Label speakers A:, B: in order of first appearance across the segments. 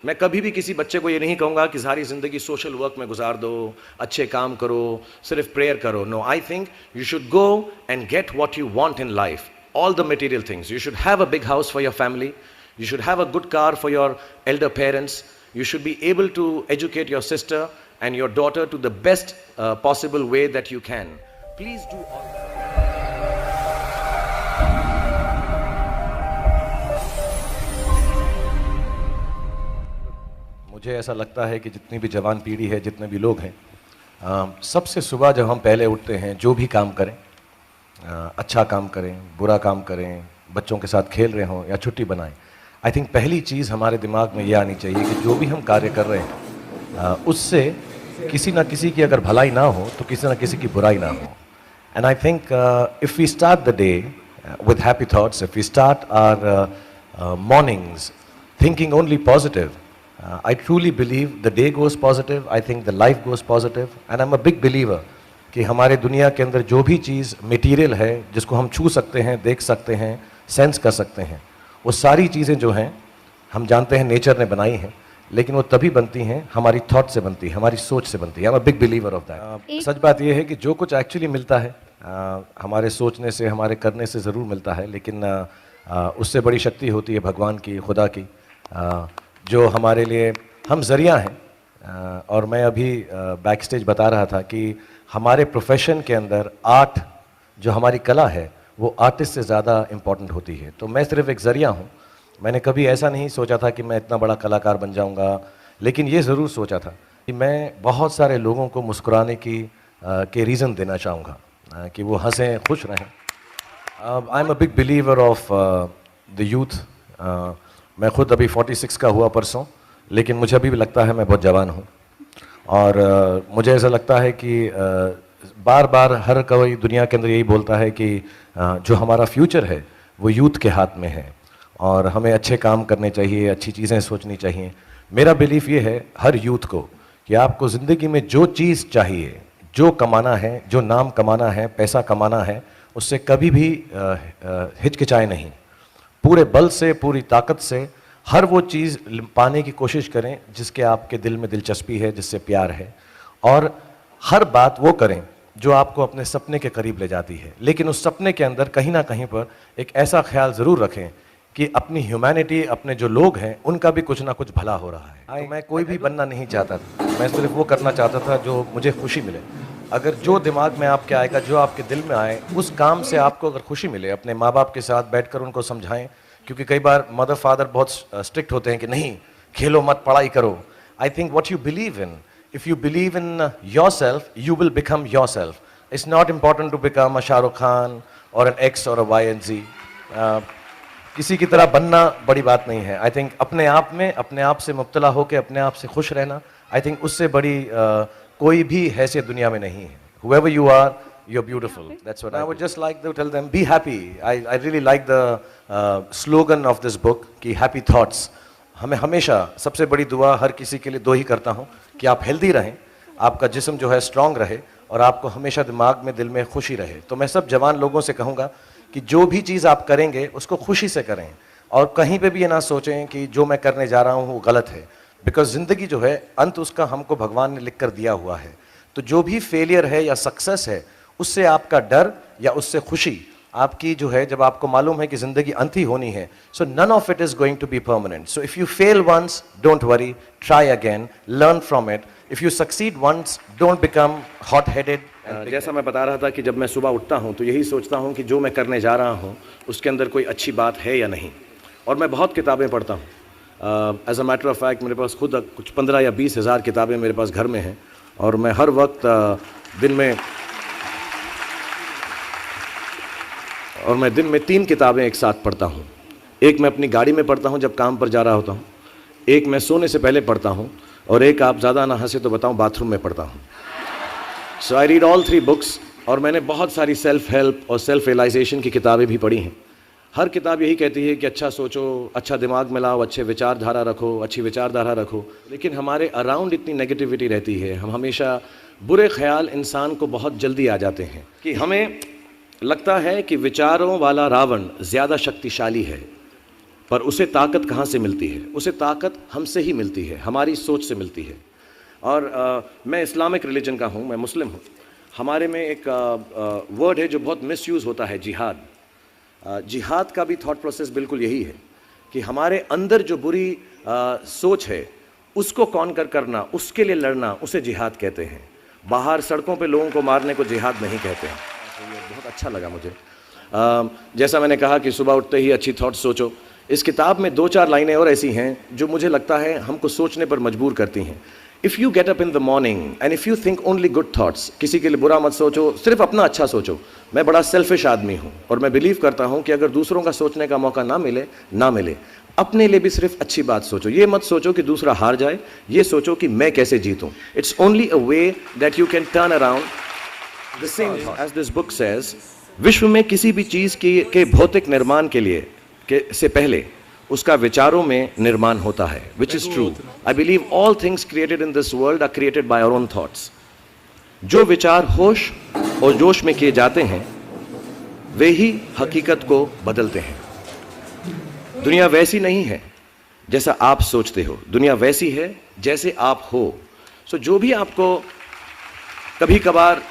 A: मैं कभी भी किसी बच्चे को ये नहीं कहूँगा कि सारी ज़िंदगी सोशल वर्क में गुजार दो, अच्छे काम करो, सिर्फ प्रेयर करो. No, I think you should go and get what you want in life. All the material things. You should have a big house for your family. You should have a good car for your elder parents. You should be able to educate your sister and your daughter to the best possible way that you can. Please do all that.
B: मुझे ऐसा लगता है कि जितनी भी जवान पीढ़ी है, जितने भी लोग हैं, सबसे सुबह जब हम पहले उठते हैं, जो भी काम करें, अच्छा काम करें, बुरा काम करें, बच्चों के साथ खेल रहे हों या छुट्टी बनाएं, आई थिंक पहली चीज़ हमारे दिमाग में ये आनी चाहिए कि जो भी हम कार्य कर रहे हैं उससे किसी ना किसी की अगर भलाई ना हो तो किसी ना किसी की बुराई ना हो. And I think if we start the day with happy thoughts, if we start our mornings thinking only positive, I truly believe the day goes positive, I think the life goes positive, and I'm a big believer कि हमारे दुनिया के अंदर जो भी चीज़ material है, जिसको हम छू सकते हैं, देख सकते हैं, सेंस कर सकते हैं, वो सारी चीज़ें जो हैं हम जानते हैं नेचर ने बनाई हैं, लेकिन वो तभी बनती हैं हमारी थॉट से बनती है, हमारी सोच से बनती है. I am a big believer of that. सच बात ये है कि जो कुछ एक्चुअली मिलता है हमारे सोचने से, हमारे करने से ज़रूर मिलता है, लेकिन उससे बड़ी शक्ति होती है भगवान की, खुदा की, जो हमारे लिए हम ज़रिया हैं. और मैं अभी बैक स्टेज बता रहा था कि हमारे प्रोफेशन के अंदर आर्ट, जो हमारी कला है, वो आर्टिस्ट से ज़्यादा इम्पॉर्टेंट होती है. तो मैं सिर्फ एक ज़रिया हूँ. मैंने कभी ऐसा नहीं सोचा था कि मैं इतना बड़ा कलाकार बन जाऊँगा, लेकिन ये ज़रूर सोचा था कि मैं बहुत सारे लोगों को मुस्कुराने के रीज़न देना चाहूँगा कि वो हंसें, खुश रहें. आई am a big believer of the youth. मैं खुद अभी 46 का हुआ परसों, लेकिन मुझे अभी भी लगता है मैं बहुत जवान हूँ. और मुझे ऐसा लगता है कि बार बार हर कोई दुनिया के अंदर यही बोलता है कि जो हमारा फ्यूचर है वो यूथ के हाथ में है और हमें अच्छे काम करने चाहिए, अच्छी चीज़ें सोचनी चाहिए. मेरा बिलीफ ये है हर यूथ को कि आपको ज़िंदगी में जो चीज़ चाहिए, जो कमाना है, जो नाम कमाना है, पैसा कमाना है, उससे कभी भी हिचकिचाए नहीं. पूरे बल से, पूरी ताकत से हर वो चीज़ पाने की कोशिश करें जिसके आपके दिल में दिलचस्पी है, जिससे प्यार है, और हर बात वो करें जो आपको अपने सपने के करीब ले जाती है. लेकिन उस सपने के अंदर कहीं ना कहीं पर एक ऐसा ख्याल ज़रूर रखें कि अपनी ह्यूमैनिटी, अपने जो लोग हैं, उनका भी कुछ ना कुछ भला हो रहा है. तो मैं कोई भी बनना नहीं चाहता था, मैं सिर्फ वो करना चाहता था जो मुझे खुशी मिले. अगर जो दिमाग में आपके आएगा, जो आपके दिल में आए, उस काम से आपको अगर खुशी मिले, अपने माँ बाप के साथ बैठकर उनको समझाएं, क्योंकि कई बार मदर फादर बहुत स्ट्रिक्ट होते हैं कि नहीं, खेलो मत, पढ़ाई करो. I think what you believe in, if you believe in yourself, you will become yourself. It's not important to become a Shahrukh Khan और एन एक्स और अ वाई एंड जी. किसी की तरह बनना बड़ी बात नहीं है. आई थिंक अपने आप में, अपने आप से मुब्तला होकर अपने आप से खुश रहना, आई थिंक उससे बड़ी कोई भी हैसियत दुनिया में नहीं है. Whoever you are, you're beautiful. That's what I would just like to tell them. Be happy. I really like the slogan of this book कि happy thoughts. हमें हमेशा सबसे बड़ी दुआ हर किसी के लिए दो ही करता हूँ कि आप हेल्दी रहें, आपका जिस्म जो है स्ट्रांग रहे, और आपको हमेशा दिमाग में, दिल में खुशी रहे. तो मैं सब जवान लोगों से कहूँगा कि जो भी चीज़ आप करेंगे उसको खुशी से करें, और कहीं पे भी ये ना सोचें कि जो मैं करने जा रहा हूँ वो गलत है. बिकॉज ज़िंदगी जो है, अंत उसका हमको भगवान ने लिख कर दिया हुआ है. तो जो भी फेलियर है या सक्सेस है, उससे आपका डर या उससे खुशी आपकी जो है, जब आपको मालूम है कि ज़िंदगी अंत ही होनी है, so none of it is going to be permanent. So if you fail once, don't worry, try again, learn from it. If you succeed once, don't become hot headed.
A: जैसा मैं बता रहा था कि जब मैं सुबह उठता हूँ तो यही सोचता हूँ कि जो मैं करने जा रहा हूँ उसके अंदर कोई अच्छी बात है या नहीं. और मैं बहुत किताबें पढ़ता हूँ. As a matter of fact मेरे पास खुद कुछ 15 या 20 हज़ार किताबें मेरे पास घर में हैं, और मैं हर वक्त दिन में 3 किताबें एक साथ पढ़ता हूँ. एक मैं अपनी गाड़ी में पढ़ता हूँ जब काम पर जा रहा होता हूँ, एक मैं सोने से पहले पढ़ता हूँ, और एक, आप ज़्यादा ना हंसे तो बताऊँ, बाथरूम में पढ़ता हूँ. सो आई रीड ऑल 3 बुक्स. और मैंने बहुत सारी सेल्फ हेल्प और सेल्फ रियलाइजेशन की किताबें भी पढ़ी हैं. हर किताब यही कहती है कि अच्छा सोचो, अच्छा दिमाग में लाओ, अच्छे विचारधारा रखो, अच्छी विचारधारा रखो. लेकिन हमारे अराउंड इतनी नेगेटिविटी रहती है, हम हमेशा बुरे ख्याल इंसान को बहुत जल्दी आ जाते हैं कि हमें लगता है कि विचारों वाला रावण ज़्यादा शक्तिशाली है. पर उसे ताकत कहाँ से मिलती है? उसे ताकत हमसे ही मिलती है, हमारी सोच से मिलती है। और मैं इस्लामिक रिलीजन का हूँ, मैं मुस्लिम हूँ। हमारे में एक वर्ड है जो बहुत मिसयूज़ होता है, जिहाद। जिहाद का भी थॉट प्रोसेस बिल्कुल यही है कि हमारे अंदर जो बुरी सोच है उसको कॉन्कर करना, उसके लिए लड़ना, उसे जिहाद कहते हैं। बाहर सड़कों पे लोगों को मारने को जिहाद नहीं कहते हैं। तो ये बहुत अच्छा लगा मुझे। जैसा मैंने कहा कि सुबह उठते ही अच्छी थॉट्स सोचो। इस किताब में 2-4 लाइनें और ऐसी हैं जो मुझे लगता है हमको सोचने पर मजबूर करती हैं। If you get up in the morning and if you think only good thoughts, किसी के लिए बुरा मत सोचो, सिर्फ अपना अच्छा सोचो। मैं बड़ा सेल्फिश आदमी हूँ और मैं बिलीव करता हूँ कि अगर दूसरों का सोचने का मौका ना मिले, अपने लिए भी सिर्फ अच्छी बात सोचो। ये मत सोचो कि दूसरा हार जाए, ये सोचो कि मैं कैसे जीतूँ। It's only a way that you can turn around the same as this book says. विश्व में किसी भी चीज़ के भौतिक निर्माण के लिए से पहले उसका विचारों में निर्माण होता है, which is true. I believe all things created in this world are created by our own thoughts. जो विचार होश और जोश में किए जाते हैं वे ही हकीकत को बदलते हैं। दुनिया वैसी नहीं है जैसा आप सोचते हो, दुनिया वैसी है जैसे आप हो। सो जो भी आपको कभी कभार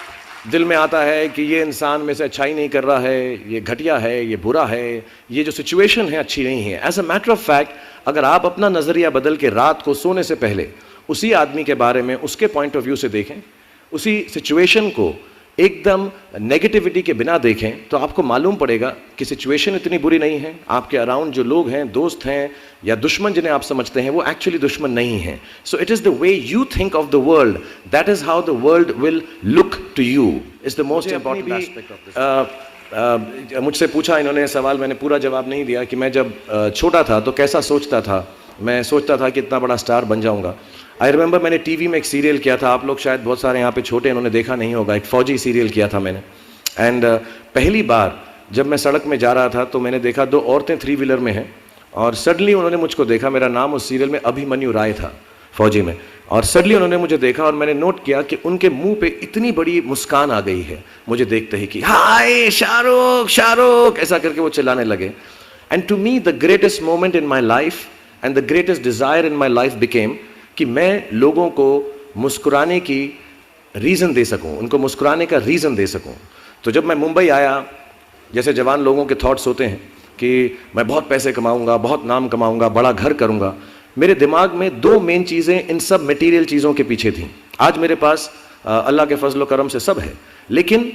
A: दिल में आता है कि ये इंसान में से अच्छाई नहीं कर रहा है, ये घटिया है, ये बुरा है, ये जो सिचुएशन है अच्छी नहीं है, as a matter of fact अगर आप अपना नज़रिया बदल के रात को सोने से पहले उसी आदमी के बारे में उसके पॉइंट ऑफ व्यू से देखें, उसी सिचुएशन को एकदम नेगेटिविटी के बिना देखें, तो आपको मालूम पड़ेगा कि सिचुएशन इतनी बुरी नहीं है। आपके अराउंड जो लोग हैं, दोस्त हैं या दुश्मन जिन्हें आप समझते हैं, वो एक्चुअली दुश्मन नहीं हैं। So it is the way you think of the world, that is how the world will look to you, is the most important aspect of this. मुझसे पूछा इन्होंने सवाल, मैंने पूरा जवाब नहीं दिया कि मैं जब छोटा था तो कैसा सोचता था। मैं सोचता था कि इतना बड़ा स्टार बन जाऊंगा। आई रिमेंबर मैंने टीवी में एक सीरियल किया था, आप लोग शायद बहुत सारे यहाँ पे छोटे इन्होंने देखा नहीं होगा, एक फौजी सीरियल किया था मैंने। एंड पहली बार जब मैं सड़क में जा रहा था तो मैंने देखा 2 औरतें 3 व्हीलर में हैं और सडनली उन्होंने मुझको देखा। मेरा नाम उस सीरियल में अभिमन्यु राय था, फौजी में। और सडनली उन्होंने मुझे देखा और मैंने नोट किया कि उनके मुंह पे इतनी बड़ी मुस्कान आ गई है मुझे देखते ही कि हाय शाहरुख शाहरुख, ऐसा करके वो चिल्लाने लगे। And to me the greatest moment in my life and the greatest desire in my life became कि मैं लोगों को मुस्कुराने की रीज़न दे सकूं, उनको मुस्कुराने का रीज़न दे सकूं। तो जब मैं मुंबई आया, जैसे जवान लोगों के थॉट्स होते हैं कि मैं बहुत पैसे कमाऊंगा, बहुत नाम कमाऊंगा, बड़ा घर करूंगा, मेरे दिमाग में 2 मेन चीज़ें इन सब मटेरियल चीज़ों के पीछे थीं। आज मेरे पास अल्लाह के फजल करम से सब है, लेकिन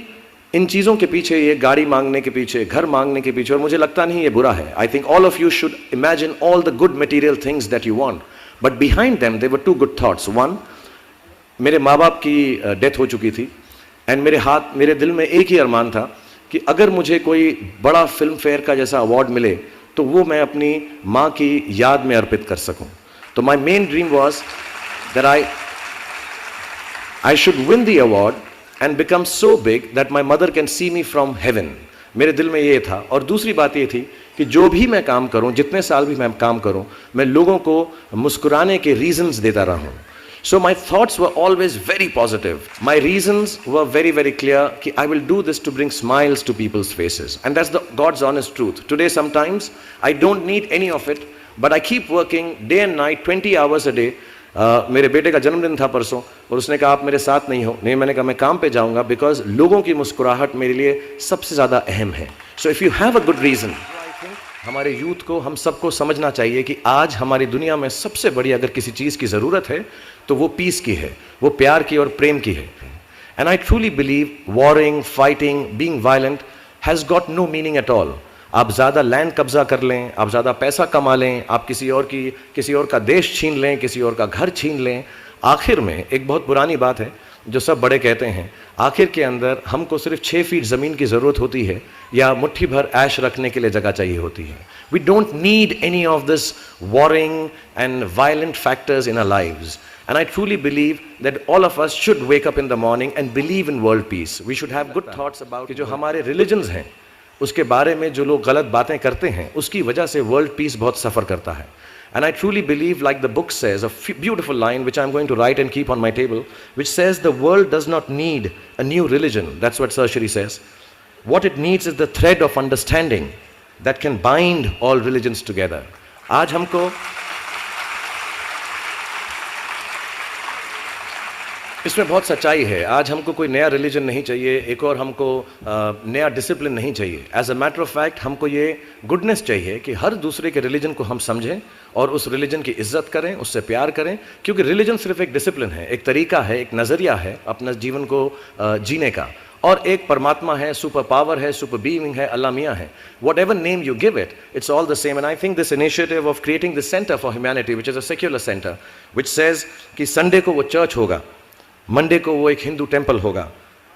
A: इन चीज़ों के पीछे, ये गाड़ी मांगने के पीछे, घर मांगने के पीछे, और मुझे लगता नहीं ये बुरा है। I think all of you should imagine all the good material things that you want, but behind them there were 2 good thoughts. One, मेरे माँ बाप की डेथ हो चुकी थी एंड मेरे दिल में एक ही अरमान था कि अगर मुझे कोई बड़ा फिल्म फेयर का जैसा अवार्ड मिले तो वो मैं अपनी माँ की याद में अर्पित कर सकूं। तो my main dream was that I should win the award and become so big that my mother can see me from heaven. मेरे दिल में ये था। और दूसरी बात ये थी कि जो भी मैं काम करूं, जितने साल भी मैं काम करूं, मैं लोगों को मुस्कुराने के रीजंस देता रहूं। So my thoughts were always very positive. My reasons were very, very clear कि I will do this to bring smiles to people's faces. And that's the God's honest truth. Today sometimes I don't need any of it, but I keep working day and night, 20 hours a day. मेरे बेटे का जन्मदिन था परसों और उसने कहा आप मेरे साथ नहीं हो। नहीं, मैंने कहा मैं काम पे जाऊंगा, बिकॉज लोगों की मुस्कुराहट मेरे लिए सबसे ज़्यादा अहम है। सो if you have a good reason, हमारे यूथ को, हम सबको समझना चाहिए कि आज हमारी दुनिया में सबसे बड़ी अगर किसी चीज़ की ज़रूरत है तो वो पीस की है, वो प्यार की और प्रेम की है। And I truly believe warring, fighting, being violent has got no meaning at all. आप ज़्यादा लैंड कब्जा कर लें, आप ज़्यादा पैसा कमा लें, आप किसी और का देश छीन लें, किसी और का घर छीन लें, आखिर में एक बहुत पुरानी बात है जो सब बड़े कहते हैं, आखिर के अंदर हमको सिर्फ 6 फीट ज़मीन की ज़रूरत होती है या मुट्ठी भर ऐश रखने के लिए जगह चाहिए होती है। We don't need any of this warring and violent factors in our lives. And I truly believe that all of us should wake up in the morning and believe in world peace. We should have good thoughts about कि जो हमारे religions हैं उसके बारे में जो लोग गलत बातें करते हैं उसकी वजह से world peace बहुत सफ़र करता है। And I truly believe, like the book says, a beautiful line which I'm going to write and keep on my table, which says the world does not need a new religion. That's what Sarshri says. What it needs is the thread of understanding that can bind all religions together. आज हमको इसमें बहुत सच्चाई है। आज हमको कोई नया रिलीजन नहीं चाहिए, एक और हमको नया डिसिप्लिन नहीं चाहिए। As a matter of fact हमको ये गुडनेस चाहिए कि हर दूसरे के रिलीजन को हम समझें और उस रिलीजन की इज्जत करें, उससे प्यार करें, क्योंकि रिलीजन सिर्फ एक डिसिप्लिन है, एक तरीका है, एक नज़रिया है अपना जीवन को जीने का, और एक परमात्मा है, सुपर पावर है, सुपर बीइंग है, अल्लाह मियाँ है। What ever name you give it, it's all the same. And I think this initiative of creating this centre for humanity which is a secular centre which says कि Sunday को वो church होगा, Monday को वो एक Hindu temple होगा,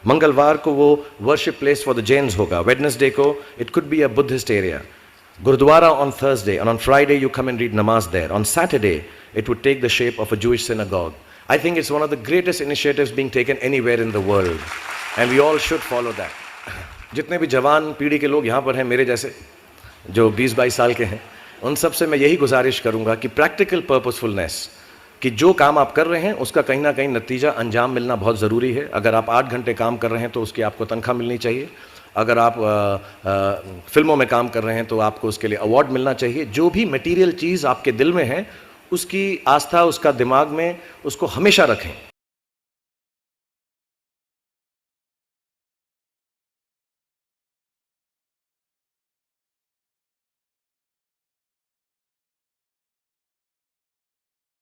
A: मंगलवार को वो worship place for the Jains होगा, वेडनेसडे को it could be a Buddhist area, gurdwara on Thursday, and on Friday you come and read namaz there. On Saturday it would take the shape of a Jewish synagogue. I think it's one of the greatest initiatives being taken anywhere in the world and we all should follow that. जितने भी जवान पीढ़ी के लोग यहाँ पर हैं मेरे जैसे जो 20-22 साल के हैं, उन सब से मैं यही गुजारिश करूँगा कि प्रैक्टिकल पर्पसफुलनेस, कि जो काम आप कर रहे हैं उसका कहीं ना कहीं नतीजा अंजाम मिलना बहुत ज़रूरी है। अगर आप 8 घंटे काम कर रहे हैं तो उसकी आपको तनख्वाह मिलनी चाहिए। अगर आप फिल्मों में काम कर रहे हैं तो आपको उसके लिए अवार्ड मिलना चाहिए। जो भी मटेरियल चीज़ आपके दिल में है उसकी आस्था, उसका दिमाग में, उसको हमेशा रखें।